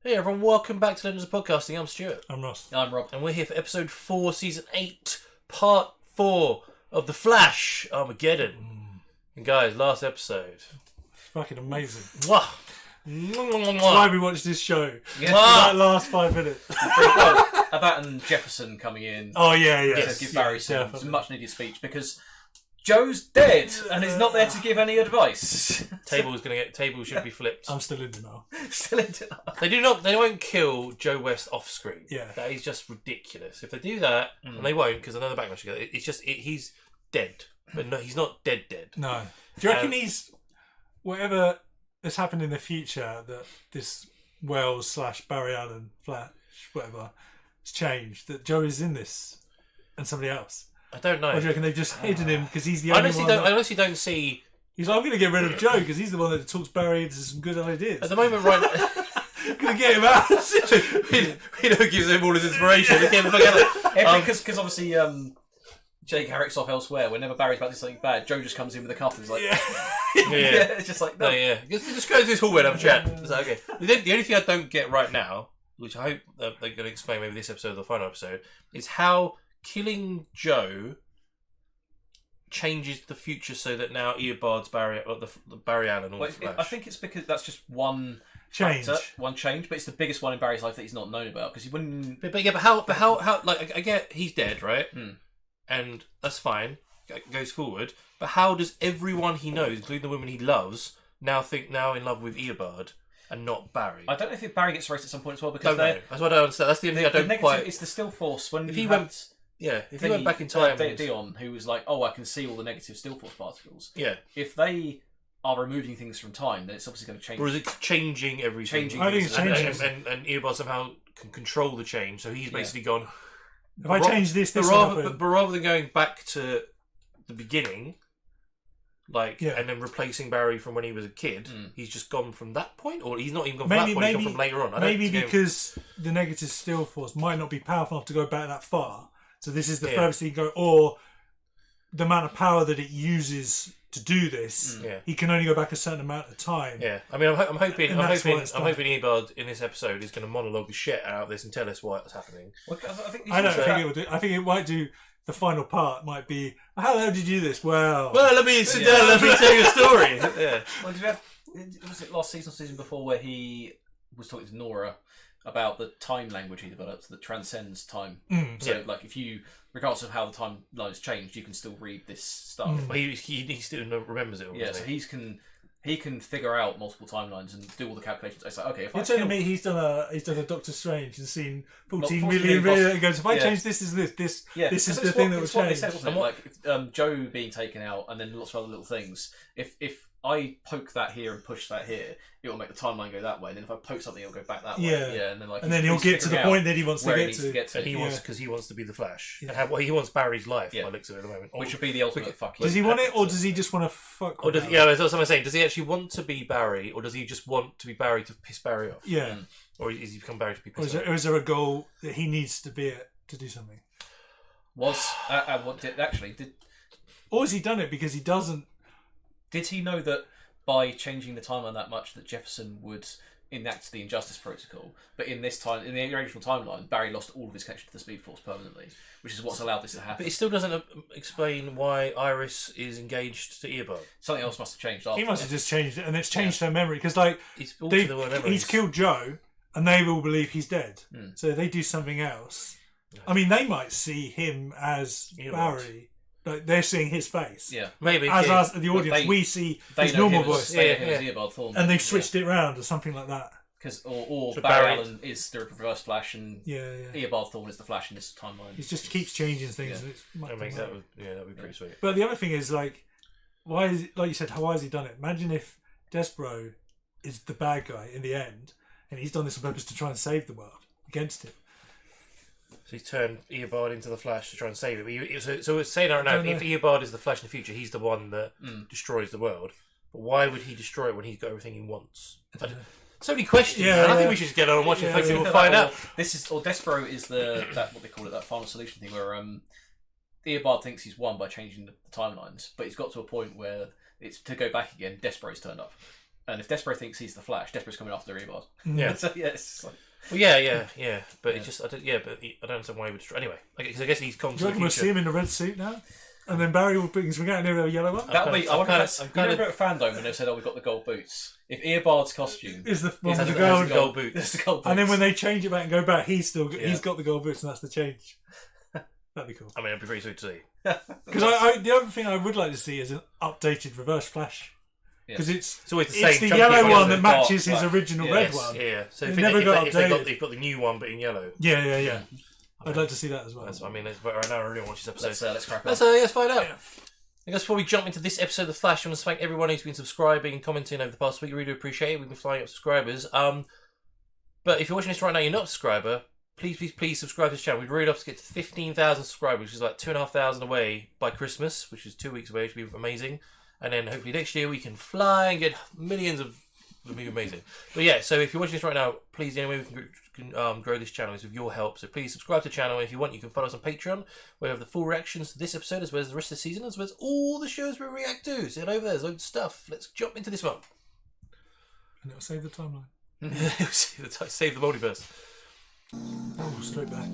Hey everyone, welcome back to Legends of Podcasting. I'm Stuart. I'm Ross. I'm Rob. And we're here for episode 4, season 8, part 4 of The Flash, Armageddon. And guys, last episode. Fucking amazing. Mwah. That's why we watched this show. Yeah. For that last 5 minutes. Well, that and Jefferson coming in Oh, yeah. to give Barry some definitely. much needed speech because Joe's dead and he's not there to give any advice. Table should be flipped. I'm still in denial. Still in denial. They won't kill Joe West off screen. Yeah. That is just ridiculous. If they do that, and they won't, because another backlash together, he's dead. But no, he's not dead. No. Do you reckon he's... Whatever has happened in the future that this Wells / Barry Allen Flash, whatever, has changed, that Joe is in this and somebody else? I don't know. Or do you reckon they've just hidden him because he's the I only one I honestly don't see... He's like, I'm going to get rid of Joe because he's the one that talks Barry into some good ideas. At the moment, right now... I'm going to get him out. he gives him all his inspiration. He can't forget it. Because obviously Jake Harrick's off elsewhere. Whenever Barry's about to do something bad, Joe just comes in with a cup and is like... Yeah. It's just like... No, yeah. Just go to this hallway and have a chat. It's like, okay. The only thing I don't get right now, which I hope they're going to explain maybe this episode or the final episode, is how killing Joe changes the future so that now Eobard's Barry, or the Barry Allen or the Flash. I think it's because that's just one Change. one change, but it's the biggest one in Barry's life that he's not known about because he wouldn't. But how? Like I get he's dead, right? And that's fine. Goes forward. But how does everyone he knows, including the women he loves, now in love with Eobard and not Barry? I don't know if Barry gets erased at some point as well because don't know. That's what I don't understand. That's the only thing I don't quite. It's the still force when If you he had went- Yeah, if he went back in time, Dion, who was like, "Oh, I can see all the negative still force particles." yeah, If they are removing things from time, then it's obviously going to change. or is it changing everything? Changing I think it's things. changing. And Eobard somehow can control the change, so he's basically gone. If I change this But will happen. but rather than going back to the beginning, Yeah. and then replacing Barry from when he was a kid, he's just gone from that point, or he's not even gone from Maybe- that point. He's gone maybe- from later on. Maybe because the negative still force might not be powerful enough to go back that far. So this is the furthest he can go, or the amount of power that it uses to do this, he can only go back a certain amount of time. Yeah, I mean, I'm hoping Eobard in this episode is going to monologue the shit out of this and tell us what's happening. Well, I I don't think it would do. I think it might do. The final part might be, how the hell did you do this? Well, let me sit down. Let me tell you a story. Yeah. Well, did you have? Was it last season or season before where he was talking to Nora about the time language he developed that transcends time? So, like, if you, regardless of how the timelines changed, you can still read this stuff. Well, he still remembers it all. Yeah, doesn't so he can figure out multiple timelines and do all the calculations. It's like, okay, if you're I telling kill- me he's done a Doctor Strange and seen 14 14 million million and goes, if I Yeah. change this, Yeah, this is because the it's thing what- that will it's what they change. said, wasn't it? Like Joe being taken out, and then lots of other little things. If I poke that here and push that here, it will make the timeline go that way. And then if I poke something, it'll go back that way. Yeah. And then And then he'll get to the point that he wants to where he get needs to. to get to. And he wants because he wants to be the Flash. And he wants Barry's life. Yeah. By the looks of it at the moment. Which would be the ultimate fuck. Does he want it, or does he just want to fuck? Or with does, Barry? that's what I'm saying. Does he actually want to be Barry, or does he just want to be Barry to piss Barry off? Yeah. Or is he become Barry to be Or pissed is, off? there, or is there a goal that he needs to be at to do something? Or has he done it because he doesn't? Did he know that by changing the timeline that much that Jefferson would enact the Injustice Protocol? But in this time, in the original timeline, Barry lost all of his connection to the Speed Force permanently, which is what's allowed this to happen. But it still doesn't explain why Iris is engaged to Eobard. Something else must have changed after. He must have just changed it, and it's changed her memory because, like, It's altered the memories. he's killed Joe, and they will believe he's dead. So if they do something else, I mean, they might see him as Barry. Like, they're seeing his face. Yeah. Maybe. As yeah. us, the audience, we see his know normal him as- voice, They know him as Eobard Thorne. and they've switched it round or something like that. Or So Barry Barry- Allen is the Reverse Flash, and Yeah. Eobard Thorne is the Flash in this timeline. He just keeps changing things. Yeah. And it's much That makes more- that'd be pretty sweet. But the other thing is, like, why is it, like you said, why has he done it? Imagine if Despero is the bad guy in the end, and he's done this on purpose to try and save the world against him. So he's turned Eobard into the Flash to try and save it. But so we're saying right now, I don't if Eobard is the Flash in the future, he's the one that destroys the world. But why would he destroy it when he's got everything he wants? So many questions. Yeah, man. I yeah. think we should just get on and watch it. Yeah, Hopefully yeah. we'll find out. Despero is that what they call it, that final solution thing where Eobard thinks he's won by changing the timelines, but he's got to a point where it's to go back again. Despero's turned up. And if Despero thinks he's the Flash, Despero's coming after the Eobard. Yeah. So, yeah, it's like... Well, yeah. But it's just, I don't understand why he would. Anyway, because I guess he's come to Do you the reckon we'll future. see him in the red suit now? And then Barry will bring his ring out and he'll have a yellow one? That'll be. I wonder if I'm you kind remember of. at Fandom when they said, "Oh, we got the gold boots." If Eobard's costume Is the one has with the the gold. boots. it's the gold boots. And then when they change it back and go back, he's got the gold boots, and that's the change. That'd be cool. I mean, it'd be pretty sweet to see. Because the other thing I would like to see is an updated Reverse Flash. Because It's always the same. it's the chunky yellow one yellow. that matches his Like, original red one. Yeah. So It if never got if they've updated. got the new one, but in yellow. Yeah. I'd like to see that as well. I mean, right now I really want to watch this episode. let's crack on. Let's find out. I guess before we jump into this episode of The Flash, I want to thank everyone who's been subscribing and commenting over the past week. We really do appreciate it. We've been flying up subscribers. But if you're watching this right now, you're not a subscriber, please subscribe to this channel. We'd really love to get to 15,000 subscribers, which is like 2,500 away by Christmas, which is 2 weeks away, which would be amazing. And then hopefully next year we can fly and get millions of... It would be amazing. But yeah, so if you're watching this right now, please, the only way we can grow this channel is with your help. So please subscribe to the channel. And if you want, you can follow us on Patreon, where we have the full reactions to this episode, as well as the rest of the season, as well as all the shows we react to. So over there's loads of stuff. Let's jump into this one. And it'll save the timeline. Save the multiverse. Oh, straight back.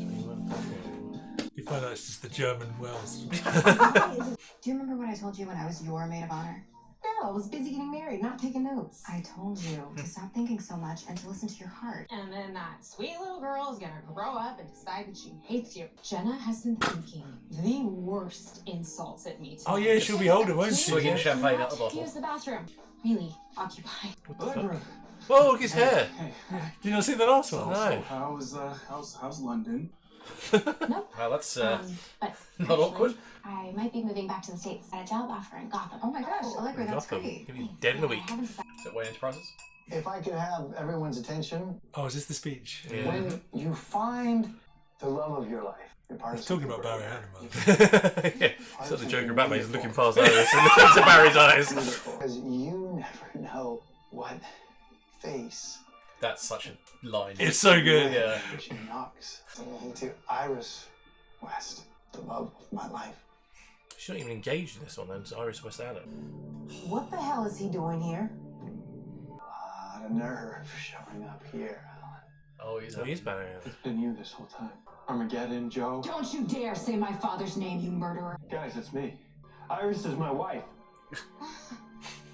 You find out it's just the German Wells. Do you remember what I told you when I was your maid of honor? No, I was busy getting married, not taking notes. I told you to stop thinking so much and to listen to your heart. And then that sweet little girl is gonna grow up and decide that she hates you. Jenna has been thinking the worst insults at me today. Oh yeah, she'll be older, won't she? Swigging champagne out the bottle. Use the bathroom. Really occupied. Whoa, look at his hair. Hey, Did you not see the last one? No. how's London? Nope. Well, that's But not actually, awkward. I might be moving back to the States at a job offer in Gotham. Oh my gosh, Allegra, that's Gotham. great. He'll be dead in a week. I haven't Is it Wayne Enterprises? If I could have everyone's attention, Oh, is this the speech? Yeah. when you find the love of your life, you're part He's of talking something about Barry greater. Hammond. Yeah, it's not the Joker Batman. He's looking past Iris and looking into Barry's eyes. Because you never know what face That's such a line. It's so good. Yeah. she knocks into Iris West, the love of my life. She's not even engaged in this one, then. It's Iris West Allen. What the hell is he doing here? A lot of nerve showing up here, Alan. Oh, he's So he is Barry Allen. It's been you this whole time. Armageddon, Joe. Don't you dare say my father's name, you murderer. Guys, it's me. Iris is my wife.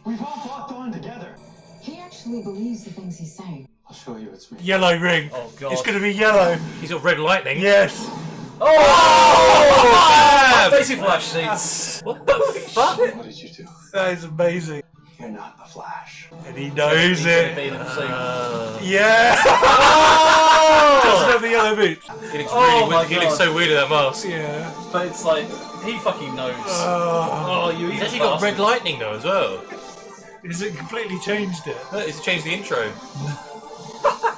We've all fought on together. He actually believes the things he's saying. I'll show you it's me. Yellow ring. Oh, God. It's going to be yellow. He's got red lightning. Yes. Oh! Basic Flash seats. What the fuck? What did you do? That is amazing. You're not the Flash. And he knows it. Yeah. Oh! Doesn't have the yellow boots. He looks Oh really my weird. He looks God. so weird in that mask. Yeah. But it's like, he fucking knows. Oh, you He's evil actually got bastard. red lightning though as well. Is it completely changed it? Look, it's changed the intro.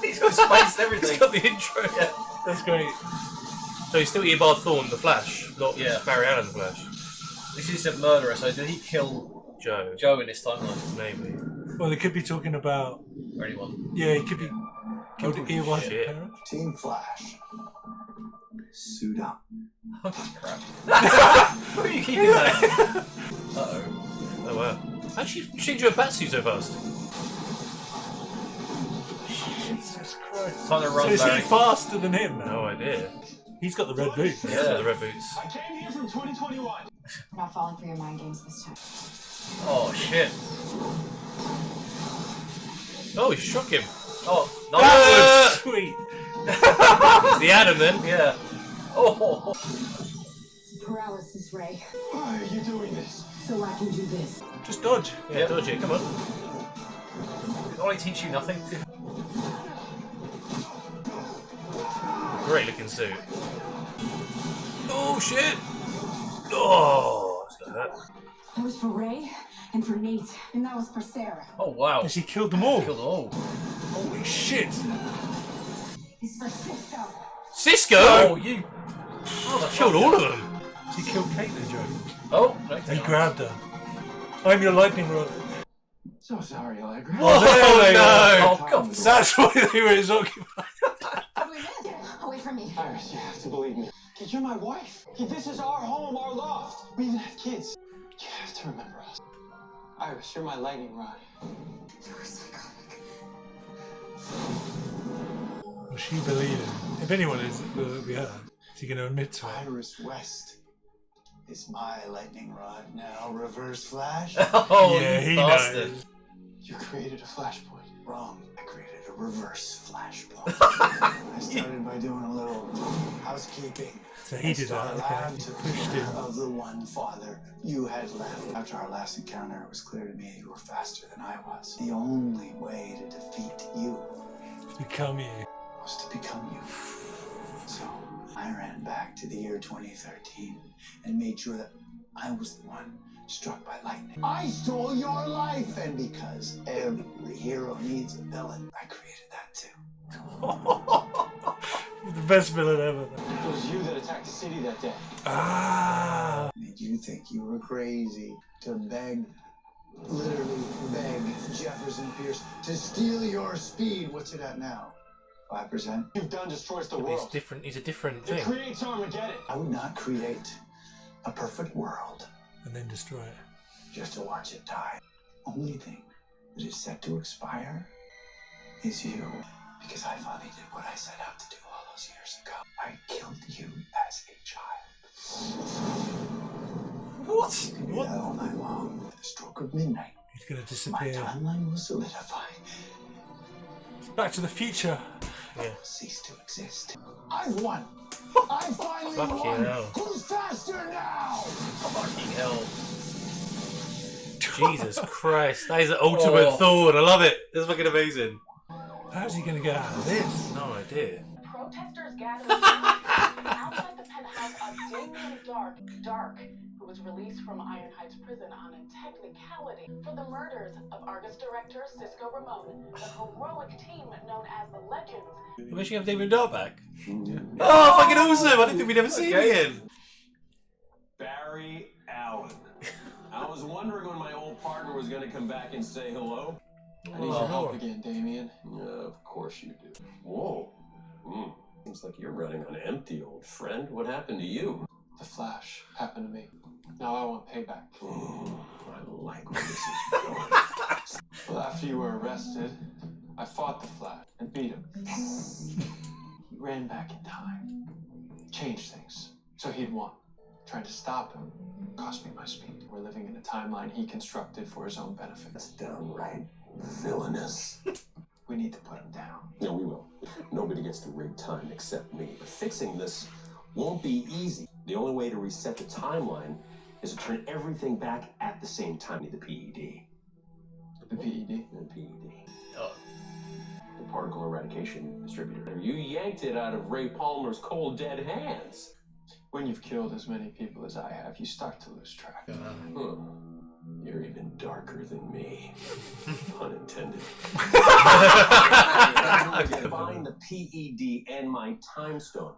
He's got space and everything. He's got the intro. Yeah. That's great. So he's still Eobard Thorne, the Flash, not Barry Allen, the Flash. This is a murderer, so did he kill Joe. Joe in this timeline? Maybe. Well, they could be talking about. Or anyone? Yeah, he could be. Killed Earwife shit. parents. Team Flash. Suit up. Oh, crap. Where are you keeping that? Uh-oh. Oh wow. How'd she change her batsuit so fast? Jesus Christ. Time to So run, is he Barry. faster than him now? No idea. He's got the red boots. Yeah, the red boots. I came here from 2021. I'm not falling for your mind games this time. Oh, shit. Oh, he struck him. Oh, Ah! nice. Sweet. It's the Adam then. Yeah. Oh. Paralysis ray, Why are you doing this? so I can do this. Just dodge. Yeah, dodge it. Come on. Did I teach you nothing? Great looking suit. Oh shit! Oh, that's gonna hurt. That was for Ray and for Nate, and that was for Sarah. Oh, wow. Has he killed them all? Killed them all. Holy shit. This is for Cisco. Cisco! Oh, you. Oh, Killed all of them. Has he killed Caitlin, Joe? Oh, no. He grabbed her. I'm your lightning rod. So sorry, Allegra. Oh There they no! Oh, God. That's why they were his occupied. What do we miss? Away from me. Iris, you have to believe me. You're my wife. This is our home, our loft. We even have kids. You have to remember us. Iris, you're my lightning rod. You're psychotic. Will she believe it? If anyone is, will it be her? Is he going to admit to it? Iris West is my lightning rod now. Reverse Flash? Oh, yeah, you he bastard. knows. You created a flashpoint. Wrong. I created a reverse flashpoint. I started by doing a little housekeeping. So he did that, okay. To Pushed care him. of the one father you had left. After our last encounter, it was clear to me you were faster than I was. The only way to defeat you Become you. was to become you. So I ran back to the year 2013 and made sure that I was the one struck by lightning. I stole your life, and because every hero needs a villain, I created that too. He's the best villain ever. It was you that attacked the city that day. Ah. Made you think you were crazy to beg, literally beg Jefferson Pierce to steal your speed. What's it at now? 5%? You've done destroys the He's world. different. He's a different It thing. creates Armageddon. I would not create a perfect world And then destroy it. just to watch it die. Only thing that is set to expire is you. Because I finally did what I set out to do all those years ago. I killed you as a child. What? You can do that all night long. At the stroke of midnight, He's going to my disappear. timeline will solidify. Back to the future. I will cease to exist. I've won. I finally Fucking won. hell. Who's faster now? Fucking hell. Jesus Christ. That is an ultimate thorn. I love it. It's fucking amazing. How's he going to get out of this? No idea. Protesters gathered outside the penthouse of Damien Dark, who was released from Iron Heights prison on a technicality for the murders of Argus director Cisco Ramon, the heroic team known as the Legends. I wish you have David Dark back. Oh, fucking awesome. I didn't think we'd ever see him again. Barry Allen. I was wondering when my old partner was going to come back and say hello. I need your help again, Damien. Of course you do. Whoa. Seems like you're running on empty, old friend. What happened to you? The Flash happened to me. Now I want payback. I like where this is going. Well, after you were arrested, I fought the Flash and beat him. He ran back in time, changed things, so he'd won. Tried to stop him, cost me my speed. We're living in a timeline he constructed for his own benefit. That's downright villainous. We need to put him down. No, we will. Nobody gets to rig time except me. But fixing this won't be easy. The only way to reset the timeline is to turn everything back at the same time. The PED. The PED? The PED. The particle eradication distributor. You yanked it out of Ray Palmer's cold, dead hands. When you've killed as many people as I have, you start to lose track. You're even darker than me. Pun intended. Combine the PED and my time stone.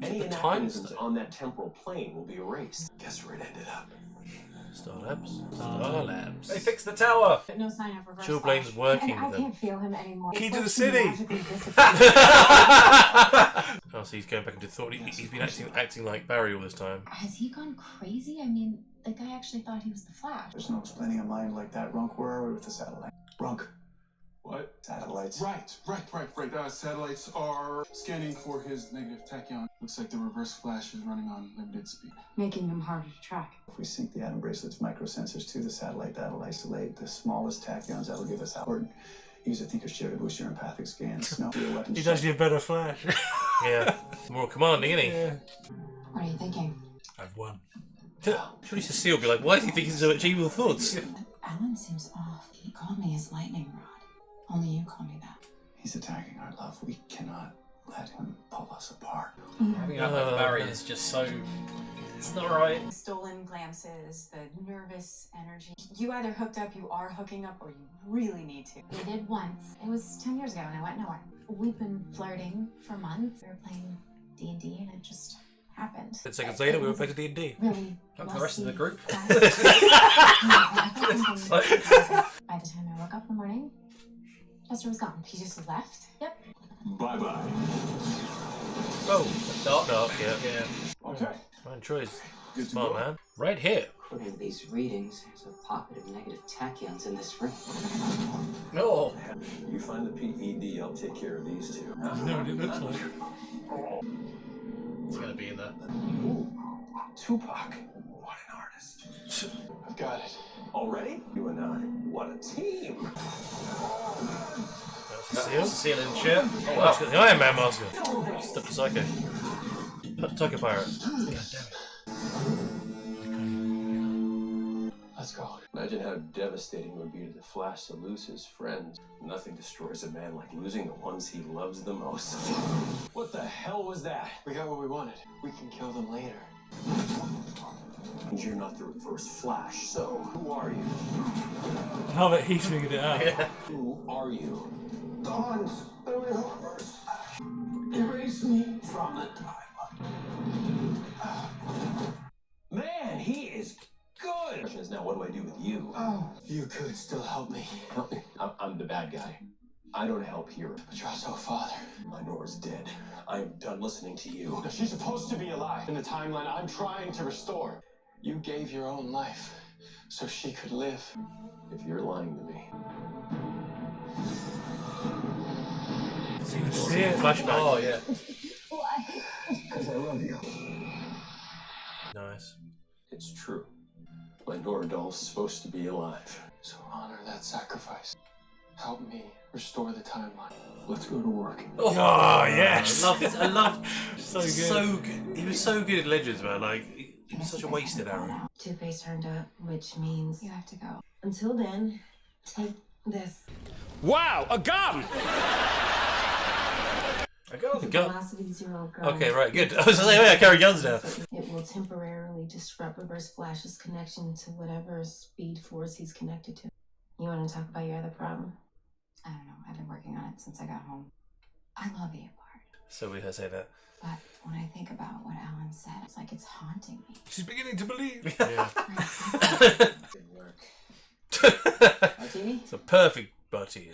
Any anachronisms on that temporal plane will be erased. Guess where it ended up? Starlabs. They fixed the tower. But no sign of reverse Chillblade's flash. working And I with them. can't feel him anymore. Key It's to the like city. he magically disappeared. Oh, so he's going back into thought. He's been acting like Barry all this time. Has he gone crazy? I mean, the guy actually thought he was the Flash. There's no explaining a mind like that. Runk, where are we with the satellite? Runk. What? Satellites. Right. Satellites are scanning for his negative tachyon. Looks like the reverse flash is running on limited speed. Making him harder to track. If we sync the atom bracelet's microsensors to the satellite, that'll isolate the smallest tachyons. That'll give us out. Use a thinker's chair to boost your empathic scans. No real weapons. He's actually a better Flash. Yeah. More commanding, isn't he? Yeah. What are you thinking? I've won. Surely Cecile will be like, why is he thinking so much evil thoughts? Alan seems off. He called me his lightning rod. Only you call me that. He's attacking our love. We cannot let him pull us apart. Having that like Barry is just so... It's not right. Stolen glances, the nervous energy. You either hooked up, you are hooking up, or you really need to. We did once. It was 10 years ago and I went nowhere. We've been flirting for months. We were playing D&D and it just happened. 10 seconds later, we were back to D&D. Really? Like the rest of the group. By the time I woke up in the morning, Chester was gone. He just left. Yep. Bye-bye. Oh, dark, yeah. Okay. Ryan Troy's Good to smart go. man. Right here. According to these readings, there's a pocket of negative tachyons in this room. No. You find the PED, I'll take care of these two. You know what it looks like. It's going to be in there. Ooh, Tupac. What an artist. I've got it. Already? You and I, what a team. Ceiling shit. Oh, wow. The Iron Man mask. Stop the Psycho. Psycho Pirate. God damn it. Let's go. Imagine how devastating it would be to the Flash to lose his friends. Nothing destroys a man like losing the ones he loves the most. What the hell was that? We got what we wanted. We can kill them later. You're not the reverse Flash, so who are you? Now that he's figured it out. Yeah. Who are you? Dawn's the real reverse. Erase me from the timeline. Man, he is good! The question is now, what do I do with you? Oh, you could still help me. Help me. I'm the bad guy. I don't help here. But you're also a father. My Nora's dead. I'm done listening to you. No, she's supposed to be alive in the timeline I'm trying to restore. You gave your own life so she could live. If you're lying to me. See it? Flashback. Oh, yeah. Because I love you. Nice. It's true. My Nora doll's supposed to be alive. So honor that sacrifice. Help me restore the timeline. Let's go to work. Oh, yes! I love this. I love. So good. So good. He was so good at Legends, man. Like, he was such a wasted arrow. Two-Face turned up, which means you have to go. Until then, take this. Wow, a gun! I go. Gun. Velocity 0 gun. Okay, right, good. I was gonna say, I carry guns now. It will temporarily disrupt Reverse Flash's connection to whatever speed force he's connected to. You want to talk about your other problem? I don't know. I've been working on it since I got home. I love the part. So we heard say that. But when I think about what Alan said, it's like it's haunting me. She's beginning to believe. Yeah. Good work. Martini? It's a perfect butty.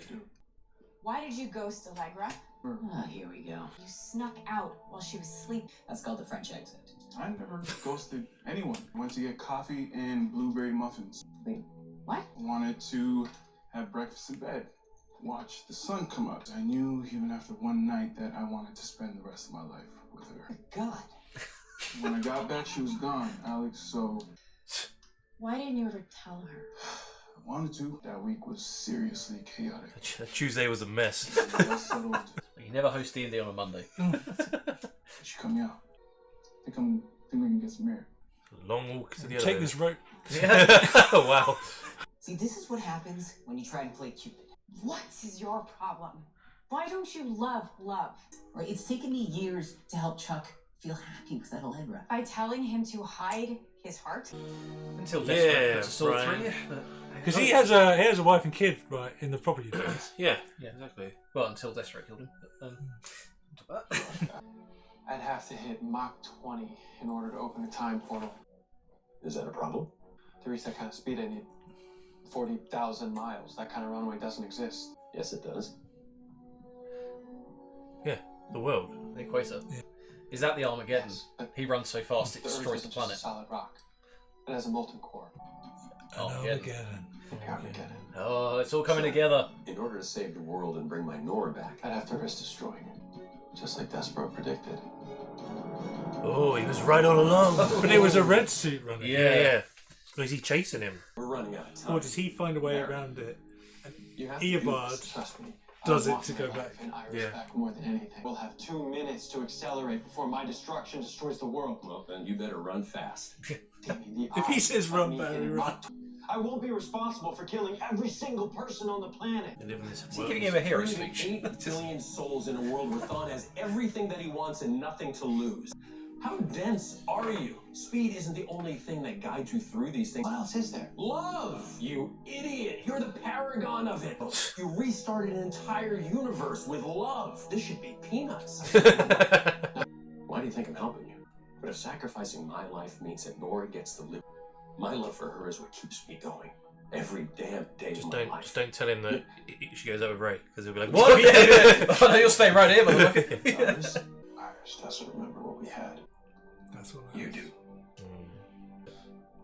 Why did you ghost Allegra? Ah, here we go. You snuck out while she was asleep. That's called the French exit. I never ghosted anyone. Went to get coffee and blueberry muffins. What? Wanted to have breakfast in bed. Watch the sun come up. I knew even after one night that I wanted to spend the rest of my life with her. God. When I got back, she was gone, Alex, so Why didn't you ever tell her? I wanted to. That week was seriously chaotic. Tuesday was a mess. I settled. You never host D&D on a Monday. She cut me out. Think we can get some air. Long walk to the other Take end. this rope. Oh, wow. See, this is what happens when you try and play Cupid. What is your problem? Why don't you love love? Right, it's taken me years to help Chuck feel happy with that Allegra. By telling him to hide his heart? Until Yeah, Despero puts a sword Brian. through you. Because he has a wife and kid, right, in the property universe. Yeah, Yeah. exactly. Well, until Despero killed him. But, I'd have to hit Mach 20 in order to open a time portal. Is that a problem? To reach that kind of speed, I need 40,000 miles. That kind of runway doesn't exist. Yes, it does. Yeah, the world. the equator. Yeah. Is that the Armageddon? Yes, but He runs so fast it the Earth destroys the isn't just a planet. solid rock. It has a molten core. Armageddon. Armageddon. Oh, it's all coming together. In order to save the world and bring my Nora back, I'd have to risk destroying it, just like Despero predicted. Oh, he was right all along. But it was a red suit running. Yeah. Was he chasing him? we're running out of time. Or does he find a way around it? You have to do Eobard this, trust me. does I it want to my go life back. And Iris Yeah. back more than anything. We'll have 2 minutes to accelerate before my destruction destroys the world. Well, then you better run fast. Damien, the If he odds says of run, me Barry, hitting run. Mach- I won't be responsible for killing every single person on the planet. They live in this Is he world. giving him a hero Bringing speech? 8 billion souls in a world where Thawne has everything that he wants and nothing to lose. How dense are you? Speed isn't the only thing that guides you through these things. What else is there? Love, you idiot! You're the paragon of it. You restarted an entire universe with love. This should be peanuts. Why do you think I'm helping you? But if sacrificing my life means that Nora gets to live, my love for her is what keeps me going. Every damn day of my life. Just don't tell him that she goes out with Ray, because he'll be like, What? "What?" Oh, no, you'll stay right here, motherfucker. Iris, Iris doesn't remember what we had. That's what you do.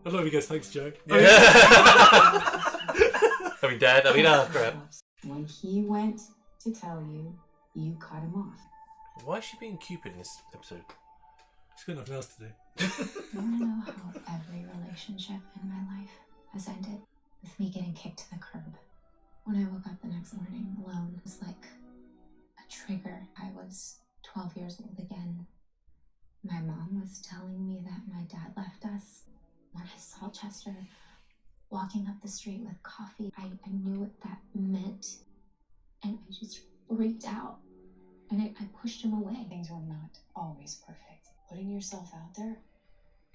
I love he goes, thanks, Joe. I mean, Dad. I mean, crap. When he went to tell you, you cut him off. Why is she being Cupid in this episode? She's got nothing else to do. You wanna know how every relationship in my life has ended? With me getting kicked to the curb. When I woke up the next morning alone, it was like a trigger. I was 12 years old again. My mom was telling me that my dad left us. When I saw Chester walking up the street with coffee, I knew what that meant. And I just freaked out. And I pushed him away. Things were not always perfect. Putting yourself out there,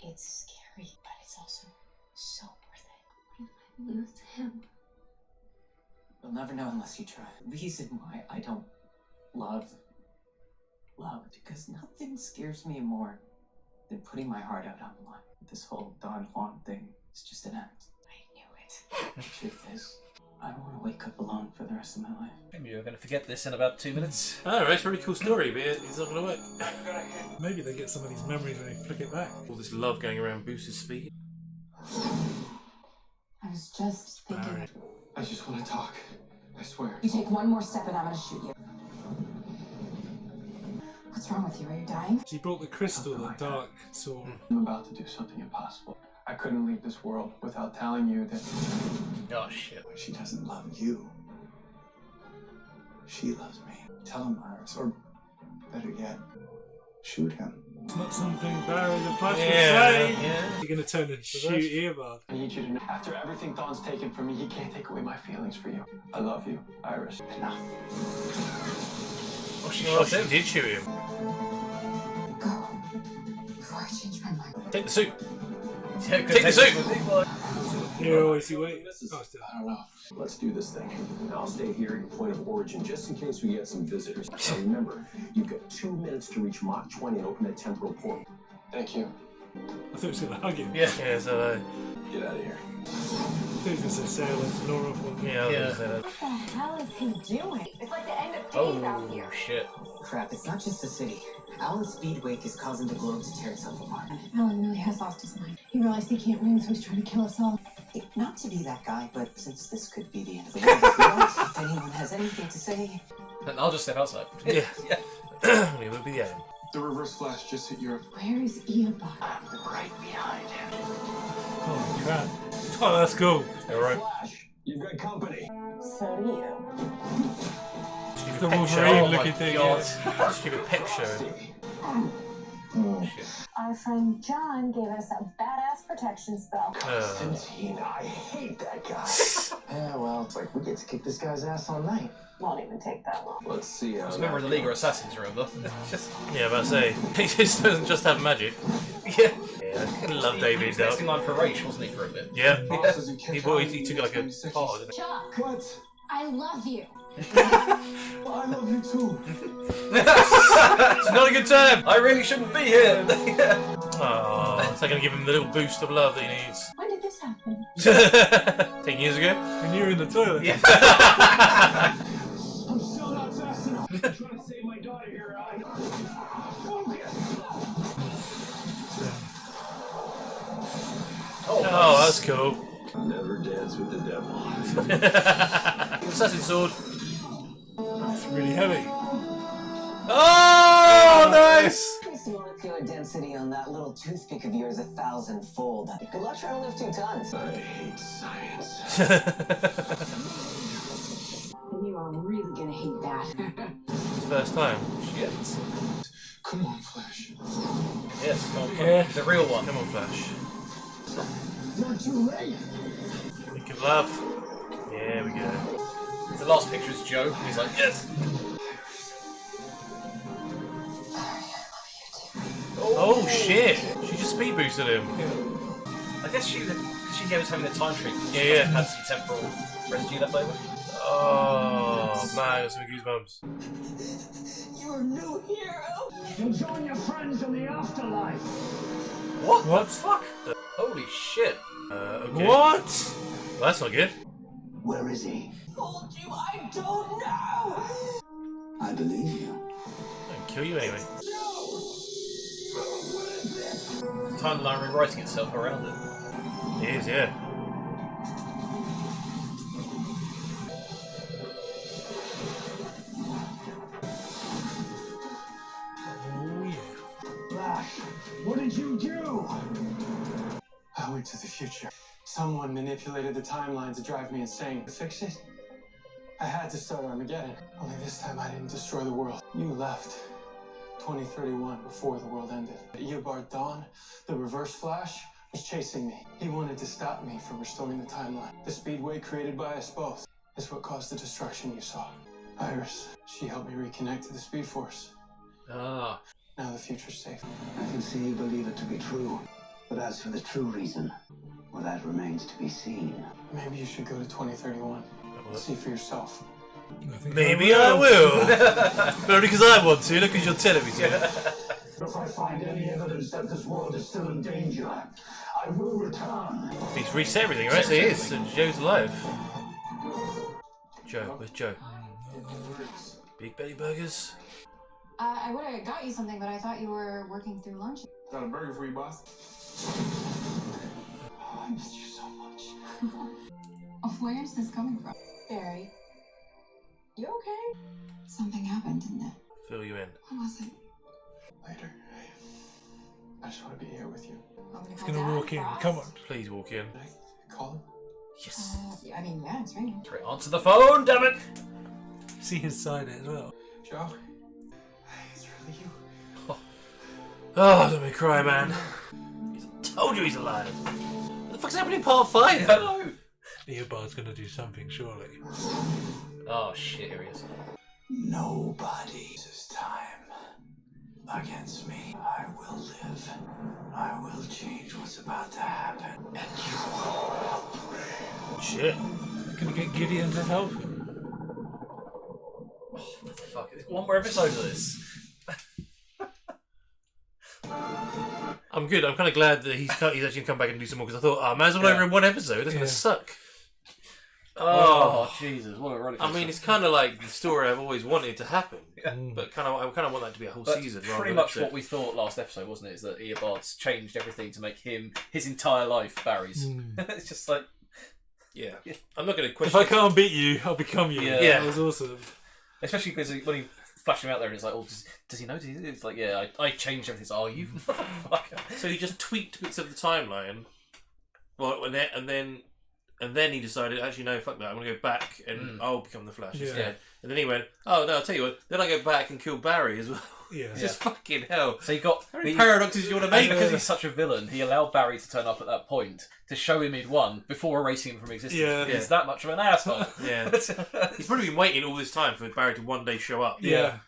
it's scary, but it's also so worth it. What if I lose him? You'll never know unless you try. The reason why I don't love, because nothing scares me more than putting my heart out on the line. This whole Don Juan thing is just an act. I knew it. The truth is, I don't want to wake up alone for the rest of my life. Maybe you're going to forget this in about 2 minutes. Oh, it's a really cool story, but it's not going to work. Maybe they get some of these memories when they flick it back. All this love going around boosts his speed. I was just thinking. I just want to talk. I swear. You take one more step and I'm gonna shoot you. What's wrong with you? Are you dying? She brought the crystal that Dark saw. I'm about to do something impossible. I couldn't leave this world without telling you that. Oh, shit. She doesn't love you. She loves me. Tell him, Iris, or better yet, shoot him. It's not something Barry the Flash would Yeah, say. yeah. You're going to turn and shoot Earbud. I need you to know, after everything Don's taken from me, he can't take away my feelings for you. I love you, Iris. Enough. Oh, she did shoot him. Go. Before I change my mind. Take the suit. Take the suit. Here, always you wait. Oh, still. I don't know. Let's do this thing. I'll stay here at your point of origin just in case we get some visitors. Now remember, you've got 2 minutes to reach Mach 20 and open that temporal portal. Thank you. I thought he was going to hug him. Yeah, so, Get out of here. I thought he was going to say sail into Nora for me. yeah, I was Yeah. going to say that. What the hell is he doing? It's like the end of days out Oh, here. shit. Crap, it's not just the city. Alan's speed wake is causing the globe to tear itself apart. Alan really has lost his mind. He realized he can't win, so he's trying to kill us all. Not to be that guy, but since this could be the end of the world, if anyone has anything to say... Then I'll just step outside. Yeah. Yeah. It would be the end. The reverse flash just hit your. Where is Earbud? Right behind him. Oh, crap. Oh, that's cool. Alright. Flash, you've got company. So do you. It's the Peck Wolverine show. looking thing. God. Yeah. Stupid peck show. Our friend John gave us a badass protection spell. Constantine, I hate that guy. Yeah, well, it's like we get to kick this guy's ass all night. Won't even take that long. Let's see how. It's a member of the League of Assassins, remember? Just, Yeah, but I say, he just doesn't just have magic. yeah. Yeah, I love He David was next in Duck. line for Raish, wasn't he, for a bit? Yeah. Boss doesn't catch He took it like a part, didn't he? Chuck, What? I love you. Well, I love you too. It's not a good time! I really shouldn't be here! Oh, it's not going to give him the little boost of love that he needs. When did this happen? 10 years ago? When you were in the toilet. Yeah. I'm still not fast enough. I'm trying to save my daughter here. Focus. Oh, that's cool. Never dance with the devil. Assassin sword. It's really heavy. Oh, nice! Increase the molecular density on that little toothpick of yours 1,000-fold. Good luck trying to lift 2 tons. I hate science. You are really gonna hate that. First time. Shit. Come on, Flash. Yes, come on, Yeah. the real one. Come on, Flash. Not too late. Think of love. There we go. The last picture is Joe. He's like, yes. Oh, shit! She just speed boosted him. I guess she gave us having a time treatment. Yeah, yeah. Had some temporal residue left over. Oh, man, I got some goosebumps. Your new hero! You'll join your friends in the afterlife. What? What? the fuck? Holy shit. Okay. What? Well, that's not good. Where is he? Told you I don't know! I believe you. I'll kill you anyway. Timeline rewriting itself around it. He is, yeah. Oh yeah. Flash, what did you do? I went to the future. Someone manipulated the timeline to drive me insane. To fix it, I had to start Armageddon. Only this time I didn't destroy the world. You left 2031 before the world ended. Eobard Dawn, the Reverse Flash, was chasing me. He wanted to stop me from restoring the timeline. The speedway created by us both is what caused the destruction you saw. Iris, she helped me reconnect to the Speed Force. Ah. Now the future's safe. I can see you believe it to be true. But as for the true reason, well, that remains to be seen. Maybe you should go to 2031. See for yourself. Maybe I will. But only because I want to, not because you're telling me to. If I find any evidence that this world is still in danger, I will return. He's reset everything, right? So he is. So Joe's alive. Joe, where's Joe? Big Betty Burgers. I would have got you something, but I thought you were working through lunch. Got a burger for you, boss. Oh, I missed you so much. Where's this coming from? Barry, you okay? Something happened, didn't it? Fill you in. What was it? Later. I just want to be here with you. He's gonna walk in. Come on. Please walk in. Can I call him? Yes. I mean, yeah, it's ringing. Answer the phone, damn it! See his side as well. Joe? It's really you. Oh, don't make me cry, man. I told you he's alive. What the fuck's happening in part 5? I don't know. Eobard's gonna do something, surely. Oh shit, here he is. Nobody uses time against me. I will live. I will change what's about to happen. And you will help me. Shit. Can we get Gideon to help him? Oh, what the fuck? One more episode of this. I'm good. I'm kind of glad that he's actually come back and do some more because I thought, oh, might as well over in one episode. That's going to suck. Oh, Jesus! What a rollercoaster. I mean, it's kind of like the story I've always wanted to happen, but I kind of want that to be a whole season. Pretty much what we thought last episode, wasn't it? Is that Eobard's changed everything to make him his entire life Barry's. It's just like, yeah. I'm not going to question. If I can't beat you, I'll become you. Yeah. That was awesome. Especially because when he flashed him out there, and it's like, oh, does he know? It's like, yeah, I changed everything. It's like, oh, you motherfucker! So he just tweaked bits of the timeline, well, and then he decided, actually, no, fuck that. I'm going to go back and I'll become the Flash instead. And then he went, oh, no, I'll tell you what. Then I go back and kill Barry as well. Yeah. It's just fucking hell. So he got... How many paradoxes do you want to make? Because he's such a villain, he allowed Barry to turn up at that point to show him he'd won before erasing him from existence. Yeah. He's that much of an asshole. Yeah. He's probably been waiting all this time for Barry to one day show up. Yeah.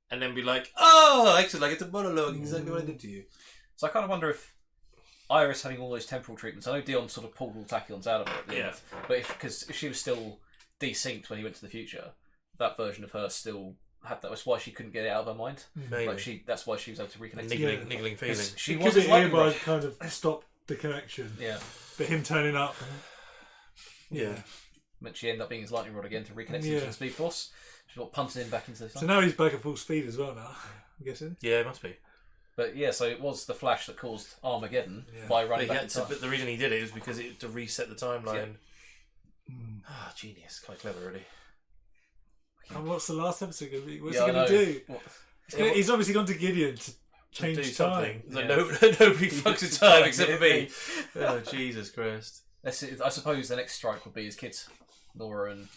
And then be like, oh, actually, like, it's a monologue. Exactly what I did to you. So I kind of wonder if Iris having all those temporal treatments. I know Dion sort of pulled all Tachyons out of it at the end, but if she was still desynced when he went to the future, that version of her still had that. That's why she couldn't get it out of her mind. Maybe. Like that's why she was able to reconnect. Niggling feeling. She could was be lightning Eobard rush. kind of stopped the connection. Yeah. But him turning up. Yeah. Meant she ended up being his lightning rod again to reconnect him to the Speed Force. She's got punted him back into the sun. So now he's back at full speed as well now, I'm guessing. Yeah, it must be. But yeah, so it was the Flash that caused Armageddon by running back in time. But the reason he did it was because it to reset the timeline. Ah, genius. Quite clever, really. And what's the last episode going to be? What's he going to do? He's obviously gone to Gideon to change time. Like, nobody fucks with time except for me. Oh, Jesus Christ. I suppose the next strike would be his kids, Nora and...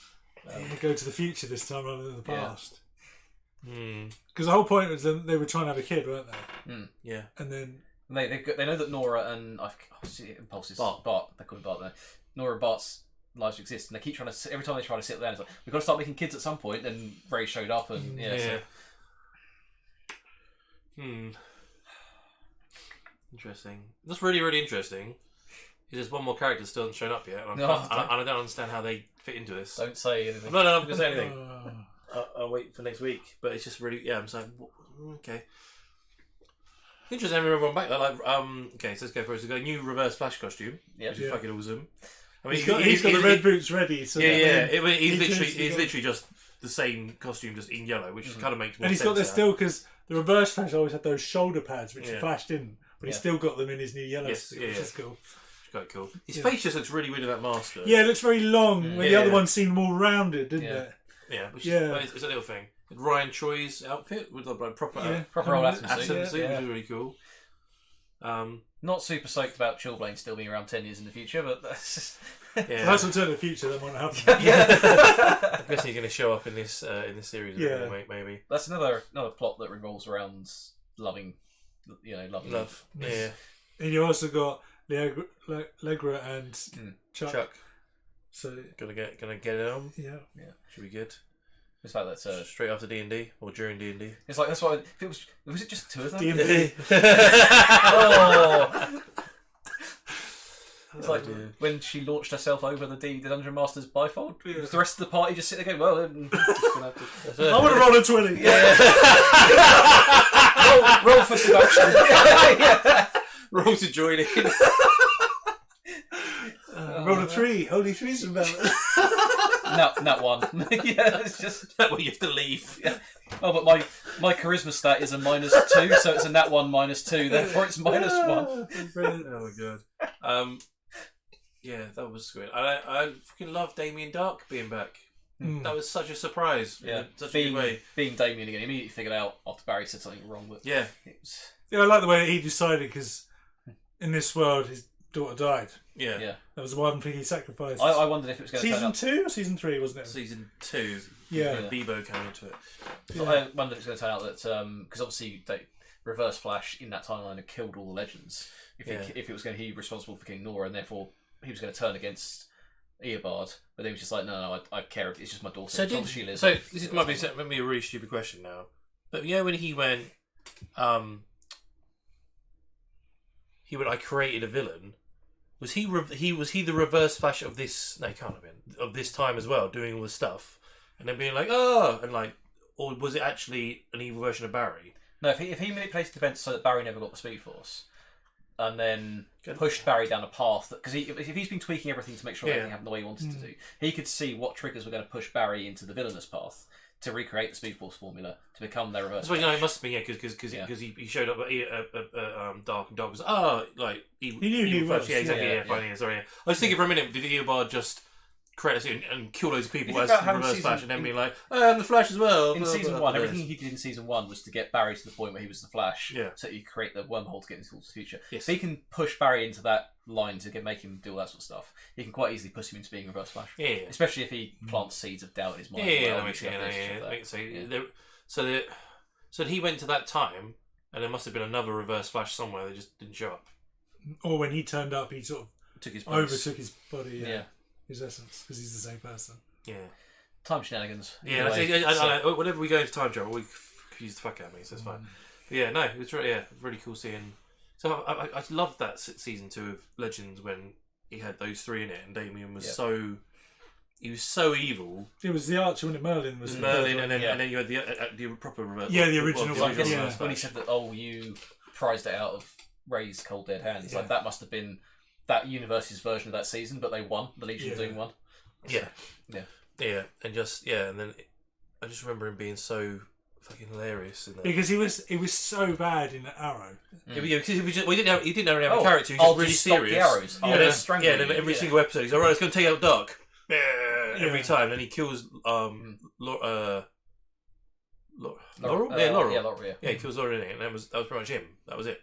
go to the future this time rather than the past. Because the whole point was that they were trying to have a kid, weren't they? Yeah. And then... They know that Nora and... Impulses. Bart. They call him Bart there. Nora and Bart's lives exist, and they keep trying to... Every time they try to sit down, it's like, we've got to start making kids at some point, and Ray showed up, and... Interesting. That's really, really interesting. There's one more character that still hasn't shown up yet, and I don't understand how they fit into this. Don't say anything. No, I'm not going to say anything. I'll wait for next week. But it's just really, I'm saying, okay. Interesting having everyone back. Okay, so let's go first. We've got a new Reverse Flash costume, which is fucking awesome. I mean, he's got the red boots ready. So he's literally just the same costume, just in yellow, which kind of makes more sense. And he's got this still, because the Reverse Flash always had those shoulder pads, which Yeah. Flash didn't. But he's still got them in his new yellow suit, which is cool. quite cool. His face just looks really weird in that mask, though. Yeah, it looks very long. Where the other one seemed more rounded, didn't it? Yeah, which is, it's a little thing. Ryan Choi's outfit with the proper old Atom suit, which suit, is really cool. Not super stoked about Chillblaine still being around 10 years in the future, but that's that's what's in the future. That might happen. I guess he's going to show up in this series. Maybe that's another plot that revolves around loving. Love. Yeah. And you also got Legra and Chuck. So gonna get it on. Yeah. Should be good. It's like that's straight after D&D or during D&D. It's like that's why if it was it just two of them? D&D. Oh. It's like when she launched herself over the Dungeon Master's bifold. Was the rest of the party just sitting there going, well, I want to roll a 20. roll for seduction. Roll to join in. Roll a 3. Holy threes and balance. That one. Yeah, it's just that way you have to leave. Yeah. Oh, but my charisma stat is a -2, so it's a nat 1 -2. Therefore, it's -1. Oh my god. Yeah, that was great. I fucking love Damien Dark being back. That was such a surprise. Yeah, such a good way. Being Damien again, immediately figured out after Barry said something wrong. But yeah, I like the way that he decided because in this world his daughter died. Yeah. That was one thing he sacrificed. I wondered if it was going to season 2 or season 3, wasn't it? Season 2. Yeah. Bebo came into it. So I wondered if it was going to turn out that because obviously Reverse Flash in that timeline had killed all the legends. If it was going to be responsible for King Nora, and therefore he was going to turn against Eobard, but then he was just like, no, I care. It's just my daughter. So this might be a really stupid question now, but when he went, I created a villain. Was he the Reverse Flash of this? No, he can't have been of this time as well, doing all this stuff, and then being like, or was it actually an evil version of Barry? No, if he manipulated events so that Barry never got the Speed Force, and then pushed Barry down a path because if he's been tweaking everything to make sure everything happened the way he wanted to do, he could see what triggers were going to push Barry into the villainous path to recreate the Speed Force formula to become their reverse. Well, it must have been because he showed up at Dark and Dark was he knew he was. Yeah, exactly. Finally, sorry. I was thinking for a minute, did Eobard just create a suit and kill those people as Reverse Flash and then be like, I'm the Flash as well? In season 1, everything he did in season 1 was to get Barry to the point where he was the Flash, so you create the wormhole to get into the future. Yes. So he can push Barry into that line to make him do all that sort of stuff. He can quite easily push him into being Reverse Flash. Yeah. Especially if he plants seeds of doubt in his mind. That makes sense. So he went to that time, and there must have been another Reverse Flash somewhere that just didn't show up. Or when he turned up, he sort of took his place. overtook his body. Yeah. His essence, because he's the same person. Yeah. Time shenanigans. Yeah, anyway, whenever we go into time travel, we confuse the fuck out of me, so it's fine. But yeah, no, it was really cool seeing. So I loved that season 2 of Legends when he had those 3 in it, and Damien was he was so evil. It was the Archer when Merlin was Merlin, and then you had the proper reverse. Yeah, the original one. When he said that, you prized it out of Ray's cold dead hands, like that must have been that universe's version of that season, but they won. The Legion of Doom won. Yeah, and then I just remember him being so fucking hilarious in that. Because he was so bad in Arrow. Yeah, because he didn't have a character. He was really serious. The arrows. And then every single episode, he's alright. It's going to take out Dark. Every time, then he kills Laurel. Laurel. Yeah, he kills Laurel in it, and that was pretty much him. That was it.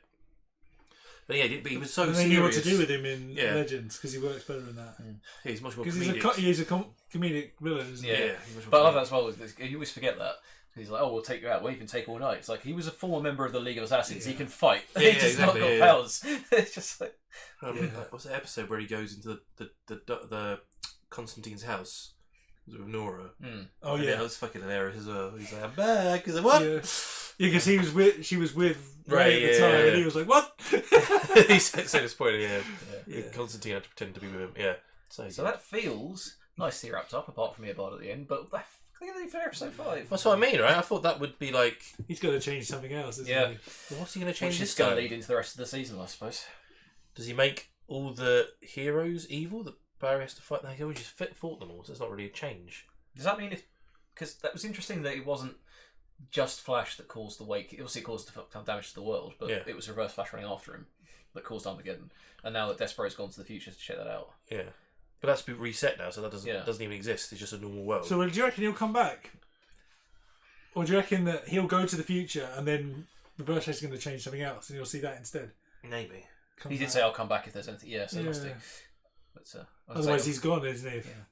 But he was so and serious. They knew what to do with him in Legends because he works better in that. Yeah, he's much more comedic. Because he's a comedic villain, isn't he? Yeah. But I love that as well. You always forget that. He's like, we'll take you out. We'll even take all night. It's like he was a former member of the League of Assassins. He can fight. He's just not got powers. It's just like what's the episode where he goes into the Constantine's house with Nora? Oh yeah, that was fucking hilarious as well. He's like, I'm back. He's like, what? Yeah, because she was with Ray at the time, and he was like, "What?" He said disappointed. Constantine had to pretend to be with him. Yeah. So that feels nicely wrapped up, apart from Eobard at the end. But I think for episode 5. That's what I mean, right? I thought that would be like he's going to change something else. Isn't he? Well, what's he going to change? Which is going to lead into the rest of the season, I suppose. Does he make all the heroes evil that Barry has to fight? He always just fought them all, so it's not really a change. Does that mean because that was interesting that it wasn't just Flash that caused the wake. Obviously, it caused damage to the world, but it was Reverse Flash running after him that caused Armageddon. And now that Despero's gone to the future to check that out. Yeah. But that's been reset now, so that doesn't even exist. It's just a normal world. So do you reckon he'll come back? Or do you reckon that he'll go to the future and then Reverse Flash is going to change something else and you'll see that instead? Maybe. He did say, I'll come back if there's anything. Yeah, so it must do. But, otherwise he's gone, isn't he? Yeah.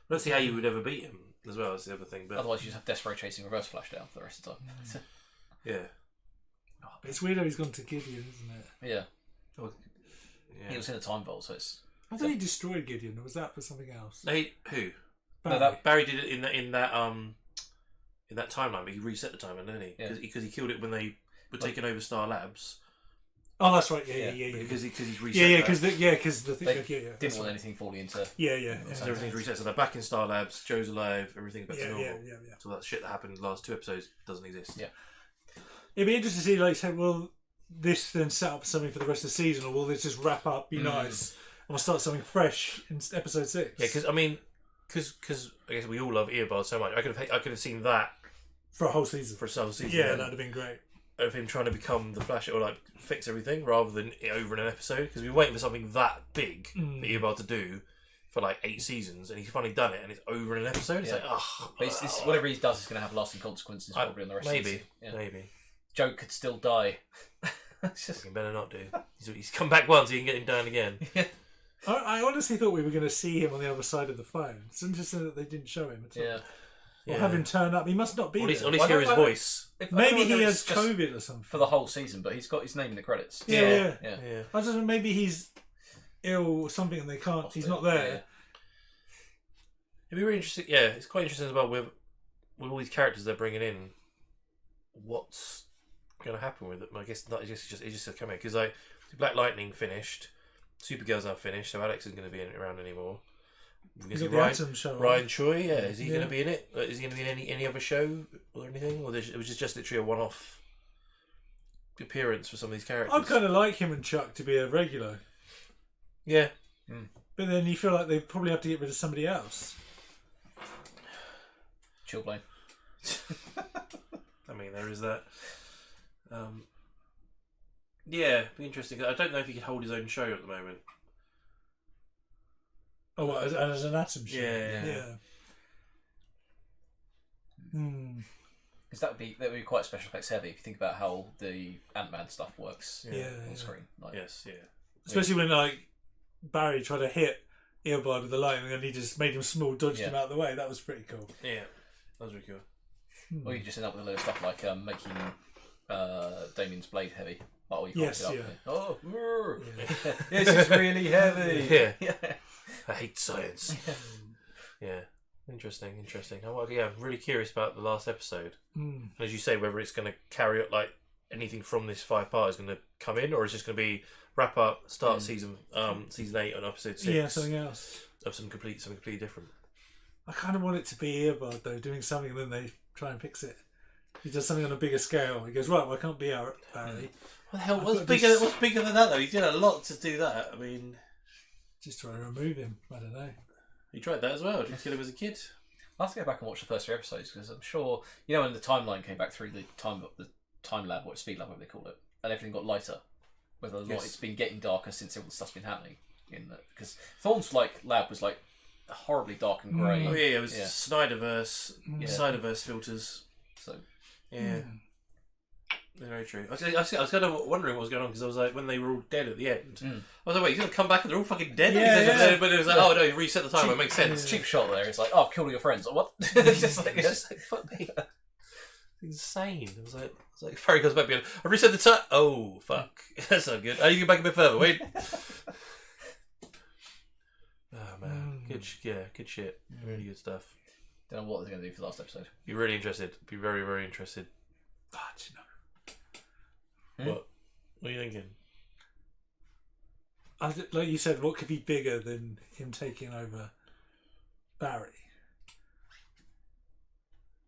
Let's see how you would ever beat him as well, as the other thing. But otherwise you just have Despero chasing Reverse Flash down for the rest of the time. Yeah. It's weird how he's gone to Gideon, isn't it? Yeah. Yeah. He was in a time vault, so it's... I thought he destroyed Gideon, or was that for something else? No, who? Barry. Barry did it in that timeline, but he reset the timeline, didn't he? Because he killed it when they were taking over Star Labs. Oh, that's right. Yeah. Because he's reset. Yeah, because the thing. Didn't want anything falling into. Yeah. So everything's reset. So they're back in Star Labs. Joe's alive. Everything's back to normal. Yeah. So that shit that happened in the last 2 episodes doesn't exist. Yeah. It'd be interesting to see, like, say, will this then set up something for the rest of the season, or will this just wrap up, be nice, and we'll start something fresh in episode 6? Yeah, because I guess we all love Eobard so much. I could have seen that for a whole season. For a whole season. Yeah, that'd have been great. Of him trying to become the Flash or like fix everything rather than over in an episode, because we've been waiting for something that big for Eobard to do for like 8 seasons, and he's finally done it, and it's over in an episode. It's like, whatever he does is going to have lasting consequences probably on the rest of the season. Maybe. Joe could still die. Fucking better not do. He's come back once, you can get him down again. I honestly thought we were going to see him on the other side of the phone. It's interesting that they didn't show him at all. Or have him turn up. He must not be there. At least hear his voice. Maybe he has COVID or something. For the whole season, but he's got his name in the credits. Yeah. I don't know, maybe he's ill or something and they can't. He's not there. It'd be really interesting. Yeah, it's quite interesting as well with all these characters they're bringing in. What's going to happen with them? I guess not. It's just a cameo because like Black Lightning finished, Supergirl's not finished, so Alex isn't going to be around anymore. Ryan Choi, is he going to be in it? Is he going to be in any other show or anything? Or it was just literally a one-off appearance for some of these characters? I'd kind of like him and Chuck to be a regular. Yeah. But then you feel like they probably have to get rid of somebody else. Chillblade. I mean, there is that. Yeah, it'd be interesting. I don't know if he could hold his own show at the moment. Oh, what, as an Atom show? Yeah. Because that would be quite special effects heavy if you think about how the Ant-Man stuff works on screen. Like, Especially when like Barry tried to hit Eobard with the lightning and he just made him small, dodged him out of the way. That was pretty cool. Yeah, that was really cool. Or you just end up with a load of stuff like making Damien's blade heavy. Oh, you yes, it up. This is really heavy. I hate science. Yeah. Interesting. I'm really curious about the last episode. As you say, whether it's going to carry up like anything from this 5-part is going to come in, or it's just going to be wrap up, start season 8 on episode 6. Yeah, something else of something completely different. I kind of want it to be Eobard though, doing something, and then they try and fix it. He does something on a bigger scale. He goes, right, well, I can't be Barry. What the hell? What's bigger than that though? He did a lot to do that. I mean, just trying to remove him. I don't know. He tried that as well. Did you kill him as a kid? I'll have to go back and watch the first 3 episodes because I'm sure when the timeline came back through the time lab, or speed lab, whatever they call it, and everything got lighter. Whether it's been getting darker since all the stuff's been happening. Because Thorne's lab was like horribly dark and grey. Oh yeah, it was Snyderverse filters. So very true. I was kind of wondering what was going on because I was like, when they were all dead at the end, I was like, wait, he's going to come back and they're all fucking dead? But it was like, oh no, you reset the time, it makes sense. Cheap shot there. It's like, oh, I've killed all your friends. What? It's just like, fuck me. Insane. I was like, Barry goes back being, I reset the time. Oh, fuck. That's not good. I need to get back a bit further. Wait. Oh, man. Good shit. Really good stuff. Don't know what they're going to do for the last episode. Be really interested. Be very, very interested. What are you thinking? Like you said, what could be bigger than him taking over Barry?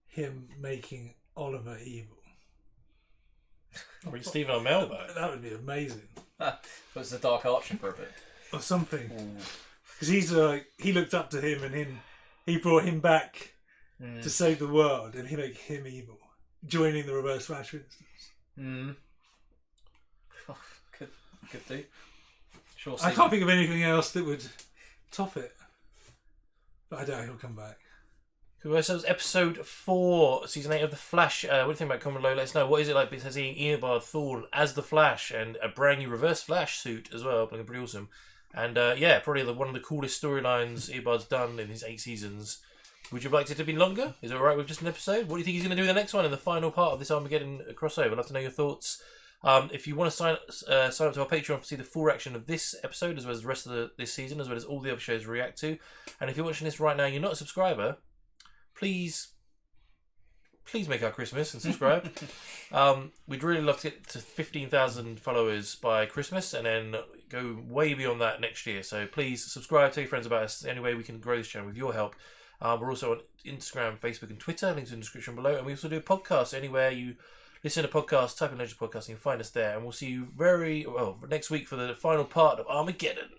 Him making Oliver evil. Bring Stephen Amell back. That would be amazing. Was the Dark Archer for a bit, or something? Because he looked up to him, and he brought him back to save the world, and he made him evil. joining the Reverse Flash, for instance. Could do. Sure. I can't think of anything else that would top it. But I doubt he'll come back. So that was episode 4, season 8 of The Flash. What do you think about Common Low? Let us know. What is it like seeing Eobard Thawne as The Flash and a brand new Reverse Flash suit as well? Looking pretty awesome. And yeah, probably one of the coolest storylines Eobard's done in his 8 seasons. Would you have liked it to be longer? Is it alright with just an episode? What do you think he's going to do in the next one, in the final part of this Armageddon crossover? I'd love to know your thoughts. If you want to sign up to our Patreon to see the full reaction of this episode, as well as the rest of this season, as well as all the other shows we react to. And if you're watching this right now and you're not a subscriber, please make our Christmas and subscribe. We'd really love to get to 15,000 followers by Christmas and then go way beyond that next year. So please subscribe, tell your friends about us. Any way we can grow this channel with your help. We're also on Instagram, Facebook and Twitter. Links in the description below. And we also do a podcast. Anywhere you listen to podcasts, type in Legend Podcast and you'll find us there. And we'll see you next week for the final part of Armageddon.